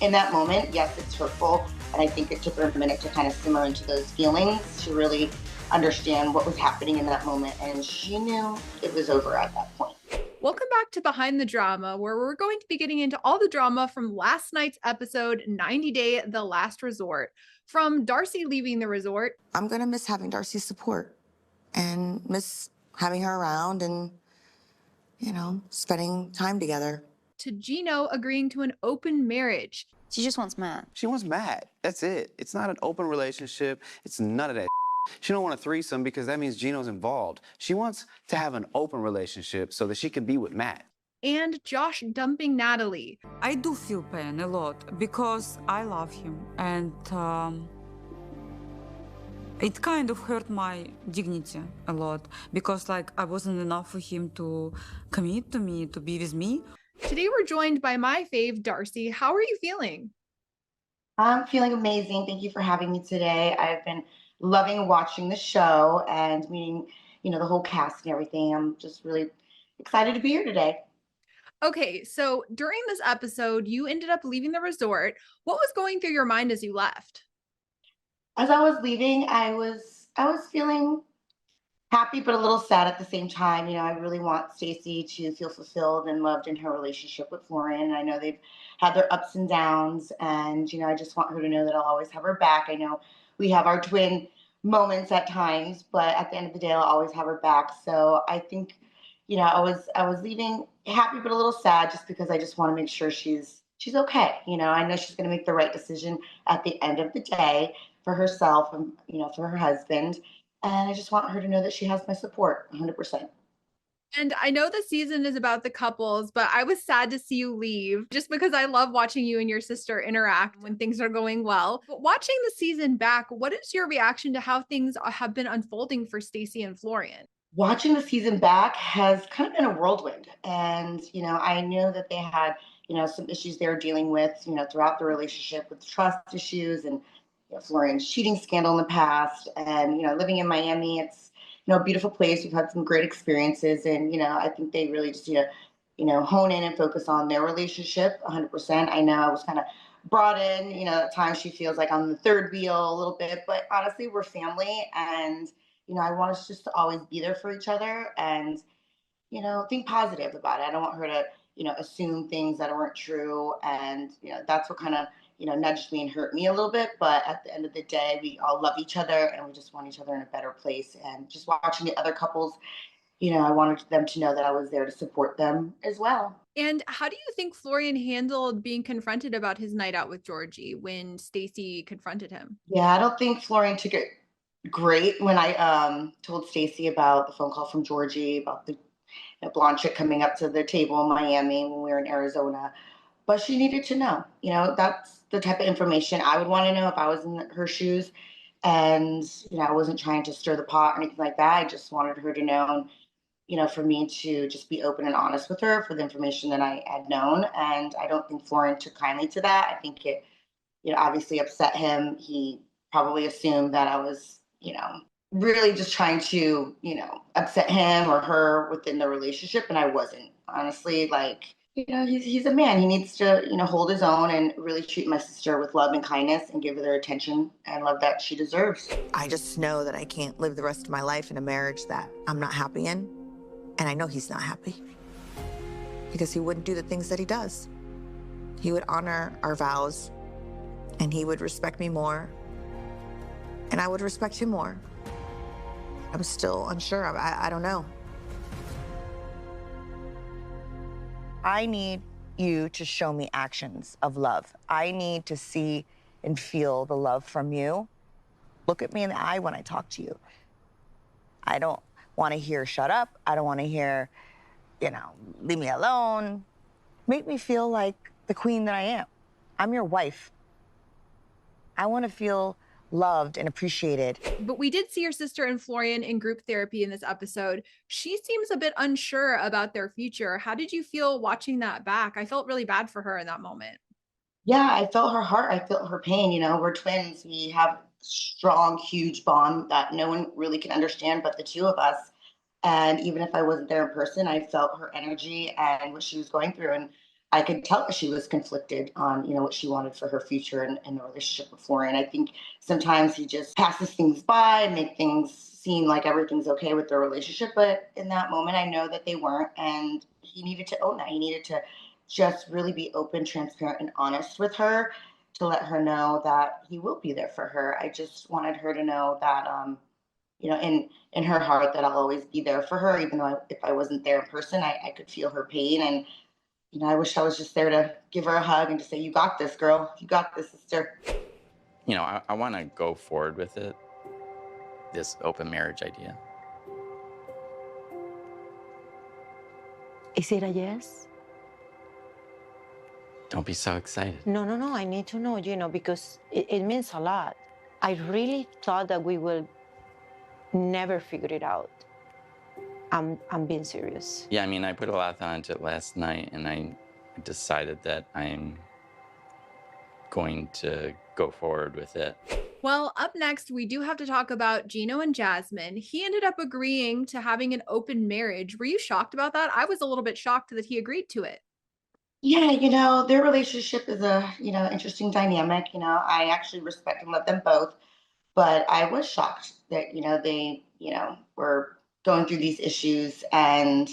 in that moment, yes, it's hurtful. And I think it took her a minute to kind of simmer into those feelings to really understand what was happening in that moment. And she knew it was over at that point. Welcome back to Behind the Drama, where we're going to be getting into all the drama from last night's episode, 90 Day The Last Resort. From Darcy leaving the resort. I'm going to miss having Darcy's support and miss having her around and, spending time together. To Gino agreeing to an open marriage. She just wants Matt. She wants Matt. That's it. It's not an open relationship. It's none of that. She don't want a threesome because that means Gino's involved. She wants to have an open relationship so that she can be with Matt. And Josh dumping Natalie. I do feel pain a lot because I love him, and it kind of hurt my dignity a lot because I wasn't enough for him to commit to me, to be with me. Today we're joined by my fave, Darcy. How are you feeling? I'm feeling amazing. Thank you for having me today. I've been loving watching the show and meeting, the whole cast and everything. I'm just really excited to be here today. Okay, so during this episode, you ended up leaving the resort. What was going through your mind as you left? As I was leaving, I was feeling happy, but a little sad at the same time. I really want Stacy to feel fulfilled and loved in her relationship with Florian. I know they've had their ups and downs, and, I just want her to know that I'll always have her back. I know we have our twin moments at times, but at the end of the day, I'll always have her back. So I think, I was leaving happy, but a little sad just because I just want to make sure she's okay. I know she's going to make the right decision at the end of the day for herself and, for her husband. And I just want her to know that she has my support 100%. And I know the season is about the couples, but I was sad to see you leave just because I love watching you and your sister interact when things are going well. But watching the season back, what is your reaction to how things have been unfolding for Stacy and Florian? Watching the season back has kind of been a whirlwind. And, I know that they had, some issues they were dealing with, throughout the relationship with trust issues and Florian's cheating scandal in the past. And, living in Miami, it's, a beautiful place. We've had some great experiences. And, I think they really just, hone in and focus on their relationship 100%. I know I was kind of brought in, at times she feels like I'm the third wheel a little bit, but honestly, we're family. And, I want us just to always be there for each other and, think positive about it. I don't want her to, assume things that weren't true. And, that's what kind of, nudged me and hurt me a little bit. But at the end of the day, we all love each other and we just want each other in a better place. And just watching the other couples, I wanted them to know that I was there to support them as well. And how do you think Florian handled being confronted about his night out with Georgie when Stacy confronted him? Yeah, I don't think Florian took it great when I told Stacy about the phone call from Georgie, about the blonde chick coming up to their table in Miami when we were in Arizona. But she needed to know, that's the type of information I would want to know if I was in her shoes. And, I wasn't trying to stir the pot or anything like that. I just wanted her to know, for me to just be open and honest with her for the information that I had known. And I don't think Florian took kindly to that. I think it, obviously upset him. He probably assumed that I was, really just trying to, upset him or her within the relationship. And I wasn't. Honestly, he's a man. He needs to, hold his own and really treat my sister with love and kindness and give her the attention and love that she deserves. I just know that I can't live the rest of my life in a marriage that I'm not happy in. And I know he's not happy because he wouldn't do the things that he does. He would honor our vows and he would respect me more and I would respect him more. I'm still unsure. I don't know. I need you to show me actions of love. I need to see and feel the love from you. Look at me in the eye when I talk to you. I don't want to hear shut up. I don't want to hear, leave me alone. Make me feel like the queen that I am. I'm your wife. I want to feel loved and appreciated. But we did see your sister and Florian in group therapy in this episode. She seems a bit unsure about their future. How did you feel watching that back? I felt really bad for her in that moment. Yeah, I felt her heart. I felt her pain. We're twins. We have strong, huge bond that no one really can understand but the two of us. And even if I wasn't there in person, I felt her energy and what she was going through. And I could tell that she was conflicted on, what she wanted for her future and the relationship with Florian. I think sometimes he just passes things by and make things seem like everything's okay with their relationship. But in that moment, I know that they weren't. And he needed to own that. He needed to just really be open, transparent, and honest with her to let her know that he will be there for her. I just wanted her to know that, in her heart, that I'll always be there for her, even though if I wasn't there in person, I could feel her pain. And I wish I was just there to give her a hug and to say, "You got this, girl. You got this, sister." I want to go forward with it, this open marriage idea. Is it a yes? Don't be so excited. No. I need to know, because it means a lot. I really thought that we will never figure it out. I'm being serious. Yeah, I put a lot of thought into it last night, and I decided that I'm going to go forward with it. Well, up next, we do have to talk about Gino and Jasmine. He ended up agreeing to having an open marriage. Were you shocked about that? I was a little bit shocked that he agreed to it. Yeah, their relationship is a, interesting dynamic. I actually respect and love them both, but I was shocked that, they, were going through these issues, and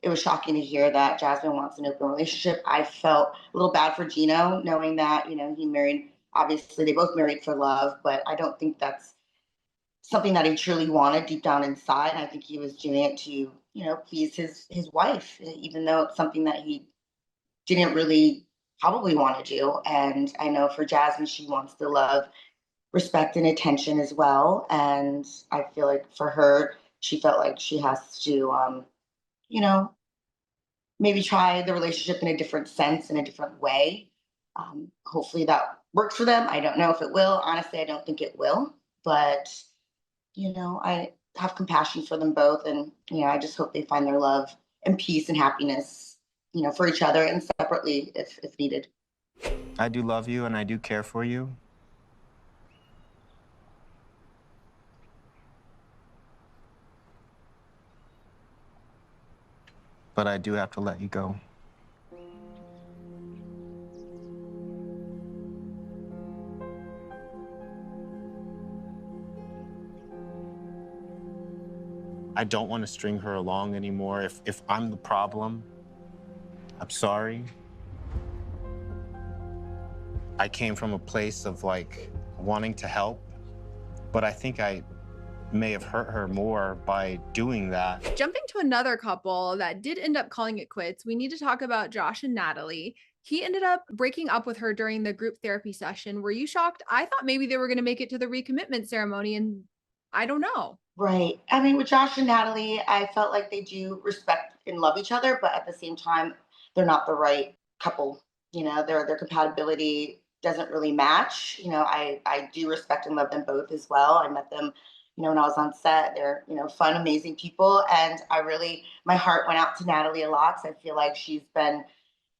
it was shocking to hear that Jasmine wants an open relationship. I felt a little bad for Gino, knowing that, he married, obviously they both married for love, but I don't think that's something that he truly wanted deep down inside. I think he was doing it to, please his wife, even though it's something that he didn't really probably want to do. And I know for Jasmine, she wants the love, respect, and attention as well. And I feel like for her, she felt like she has to, maybe try the relationship in a different sense, in a different way. Hopefully that works for them. I don't know if it will. Honestly, I don't think it will. But, I have compassion for them both. And, I just hope they find their love and peace and happiness, for each other and separately if needed. I do love you and I do care for you. But I do have to let you go. I don't want to string her along anymore. If I'm the problem, I'm sorry. I came from a place of wanting to help, but I think I may have hurt her more by doing that. Jumping to another couple that did end up calling it quits, we need to talk about Josh and Natalie. He ended up breaking up with her during the group therapy session. Were you shocked? I thought maybe they were going to make it to the recommitment ceremony, and I don't know. Right. With Josh and Natalie, I felt like they do respect and love each other, but at the same time, they're not the right couple. Their compatibility doesn't really match. I do respect and love them both as well. I met them, when I was on set. They're, fun, amazing people. And my heart went out to Natalie a lot, because I feel like she's been,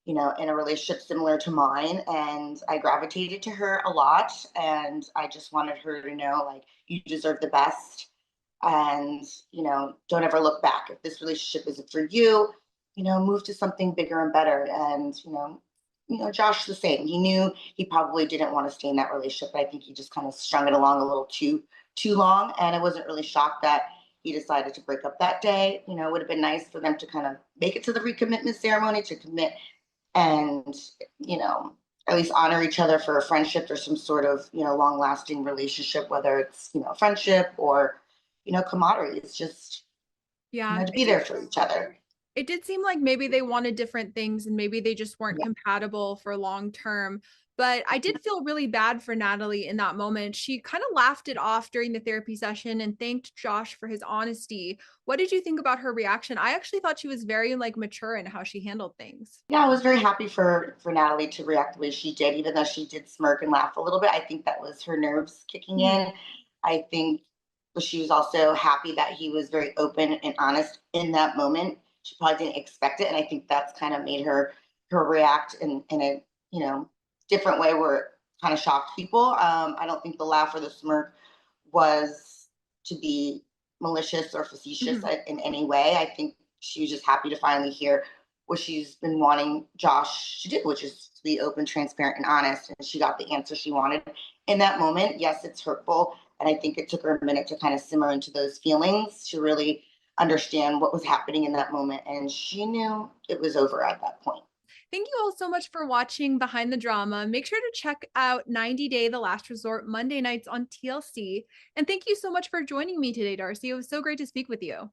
in a relationship similar to mine, and I gravitated to her a lot. And I just wanted her to know, you deserve the best. And, don't ever look back. If this relationship isn't for you, move to something bigger and better. And, Josh the same. He knew he probably didn't want to stay in that relationship, but I think he just kind of strung it along a little too long. And I wasn't really shocked that he decided to break up that day. It would have been nice for them to kind of make it to the recommitment ceremony, to commit and, at least honor each other for a friendship or some sort of, long lasting relationship, whether it's, friendship or, camaraderie. It's just, to be there for each other. It did seem like maybe they wanted different things, and maybe they just weren't compatible for long term. But I did feel really bad for Natalie in that moment. She kind of laughed it off during the therapy session and thanked Josh for his honesty. What did you think about her reaction? I actually thought she was very mature in how she handled things. Yeah, I was very happy for Natalie to react the way she did, even though she did smirk and laugh a little bit. I think that was her nerves kicking in. I think she was also happy that he was very open and honest in that moment. She probably didn't expect it, and I think that's kind of made her react in a different way where it kind of shocked people. I don't think the laugh or the smirk was to be malicious or facetious in any way. I think she was just happy to finally hear what she's been wanting Josh to do, which is to be open, transparent, and honest. And she got the answer she wanted in that moment. Yes, it's hurtful. And I think it took her a minute to kind of simmer into those feelings to really understand what was happening in that moment. And she knew it was over at that point. Thank you all so much for watching Behind the Drama. Make sure to check out 90 Day The Last Resort Monday nights on TLC. And thank you so much for joining me today, Darcy. It was so great to speak with you.